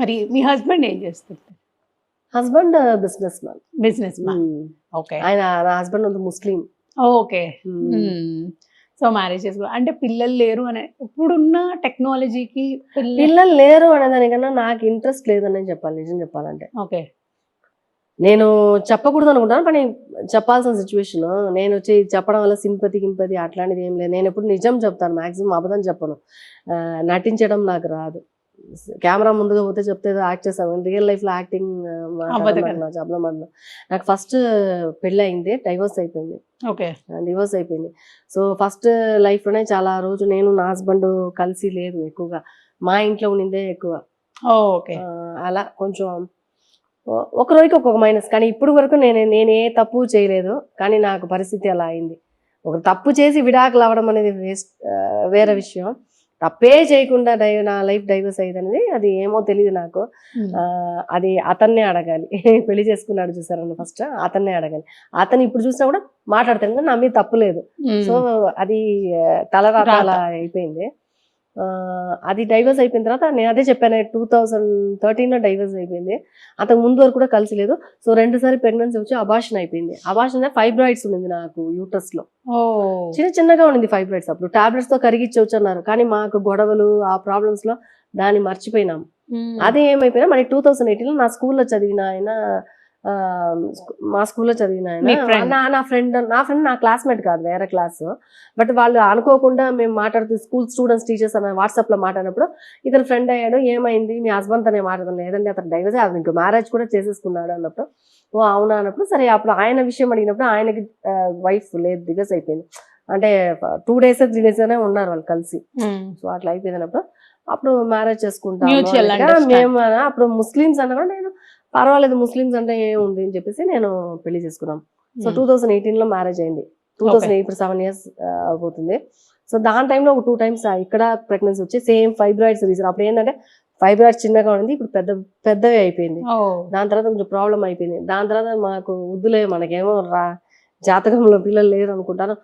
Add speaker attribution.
Speaker 1: మరి మీ హస్బెండ్ ఏం చేస్తుంటారు?
Speaker 2: Husband business man.
Speaker 1: Business man. Okay.
Speaker 2: ఆయన నా హస్బెండ్ ముస్లిం.
Speaker 1: ఓకే. సో మ్యారేజ్ చేసుకో అంటే పిల్లలు లేరు అనే ఇప్పుడున్న టెక్నాలజీకి
Speaker 2: పిల్లలు లేరు అనేదానికన్నా నాకు ఇంట్రెస్ట్ లేదని చెప్పాలి, నిజం చెప్పాలంటే.
Speaker 1: ఓకే.
Speaker 2: నేను చెప్పకూడదు అనుకుంటాను, కానీ చెప్పాల్సిన సిచ్యువేషన్. నేను చెప్పడం వల్ల సింపతి అట్లాంటిది ఏం లేదు. నేను ఎప్పుడు నిజం చెప్తాను, మాక్సిమం అబద్ధం చెప్పను. నటించడం నాకు రాదు. కెమెరా ముందుగా పోతే చెప్తే యాక్ట్ చేస్తాను, రియల్ లైఫ్లో యాక్టింగ్ చెప్పడం. నాకు ఫస్ట్ పెళ్ళి అయింది, డైవర్స్ అయిపోయింది.
Speaker 1: ఓకే.
Speaker 2: డివోర్స్ అయిపోయింది. సో ఫస్ట్ లైఫ్లోనే చాలా రోజు నేను నా హస్బెండ్ కలిసి లేదు, ఎక్కువగా మా ఇంట్లో ఉండిందే ఎక్కువ.
Speaker 1: ఓకే.
Speaker 2: అలా కొంచెం ఒక రోజుకి ఒక్కొక్క మైనస్. కానీ ఇప్పుడు వరకు నేను ఏ తప్పు చేయలేదు, కానీ నాకు పరిస్థితి అలా అయింది. ఒక తప్పు చేసి విడాకులు అవ్వడం అనేది వేరే విషయం. తప్పే చేయకుండా నా లైఫ్ డైవర్స్ అయ్యేది అనేది అది ఏమో తెలియదు నాకు. అది అతన్నే అడగాలి. పెళ్లి చేసుకున్నాడు చూసారని ఫస్ట్ అతన్నే అడగాలి. అతను ఇప్పుడు చూసినా కూడా మాట్లాడతాను, కానీ నా మీద తప్పు లేదు. సో అది తలరాత అలా అయిపోయింది. అది డైవర్స్ అయిపోయిన తర్వాత నేను అదే చెప్పాను, 2013లో డైవర్స్ అయిపోయింది. అంతకు ముందు వరకు కూడా కలిసి లేదు. సో 2 సార్లు ప్రెగ్నెన్సీ వచ్చి అబార్షన్ అయిపోయింది. అబార్షన్ ఫైబ్రాయిడ్స్ ఉండింది నాకు యూటర్స్ లో, చిన్నగా ఉండింది ఫైబ్రాయిడ్స్. అప్పుడు టాబ్లెట్స్ తో కరిగిచ్చవచ్చు అన్నారు, కానీ మాకు గొడవలు ఆ ప్రాబ్లమ్స్ లో దాన్ని మర్చిపోయినాం. అదే ఏమైపోయినా మరి 2018లో నా స్కూల్లో చదివిన ఆయన, మా స్కూల్లో చదివిన ఆయన నా ఫ్రెండ్ నా క్లాస్మేట్ కాదు, వేరే క్లాస్. బట్ వాళ్ళు అనుకోకుండా మేము మాట్లాడుతూ స్కూల్ స్టూడెంట్స్ టీచర్స్ అన్న వాట్సాప్ లో మాట్లాడినప్పుడు ఇతను ఫ్రెండ్ అయ్యాడు. ఏమైంది మీ హస్బెండ్ తనే మాట్లాడతాను, లేదంటే అతను డైవర్స్ అతను ఇంకో మ్యారేజ్ కూడా చేసేసుకున్నాడు అన్నప్పుడు, ఓ అవునా అన్నప్పుడు సరే. అప్పుడు ఆయన విషయం అడిగినప్పుడు ఆయనకి వైఫ్ లేదు, డివోర్స్ అయిపోయింది. అంటే 2 days 3 days ఉన్నారు వాళ్ళు కలిసి. సో అట్లా అయిపోయినప్పుడు అప్పుడు మ్యారేజ్ చేసుకుంటాము. మేము అప్పుడు ముస్లిమ్స్ అన్న కూడా నేను పర్వాలేదు, ముస్లిమ్స్ అంటే ఏముంది అని చెప్పేసి నేను పెళ్లి చేసుకున్నాం. సో 2018లో మ్యారేజ్ అయింది. 2008 ఇప్పుడు 7 years అవుతుంది. సో దాని టైంలో ఒక 2 times ఇక్కడ ప్రెగ్నెన్సీ వచ్చి సేమ్ ఫైబ్రాయిడ్స్ రీజన్. అప్పుడు ఏంటంటే ఫైబ్రాయిడ్స్ చిన్నగా ఉంది, ఇప్పుడు పెద్దవి అయిపోయింది. దాని తర్వాత కొంచెం ప్రాబ్లం అయిపోయింది. దాని తర్వాత మాకు వద్దులే, మనకేమో జాతకంలో పిల్లలు లేరు అనుకుంటాను.